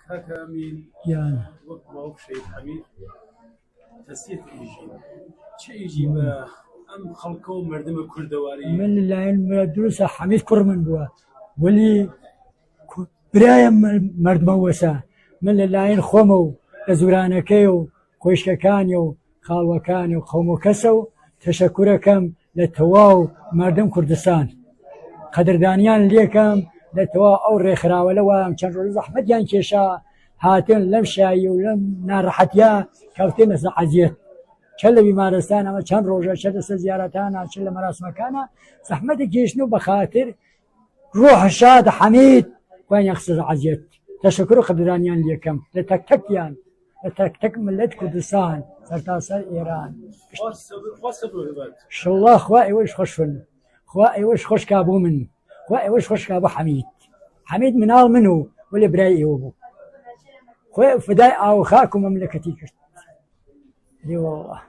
كاكا مين يعني وقت ما هو شيء حميد تسيت يجي ما ام خلقوا مردم كردواري من اللي دروسه حميد كرمن بوا ولي برايم مرد موسى من اللي خومو لزورانكيو خوشككانيو خالوكانيو خومو كسو تشكركم لتواو مردم كردستان قدردانيان ليكم لتواو او ريخراوله وام كان روز احمد يان كيشا هاتن لم شاي ولم نارحتيا كوتين عزيت كل بمارستان اما كان روجا شد زيارتانا كل مراسم كان زحمت كيشنو بخاطر روح الشاد حميد وين يخصص عزيت تشكر قدرانيان ليكم لتكتكيان لتكتك ملت كردستان سرتاسر ايران خاصة شاء الله خوائي وش خشفن خوائي وش خش كابو من خوائي وش خش كابو حميد منال منه ولا براي هو خوائي فداي او خاكم مملكتي كرت اي والله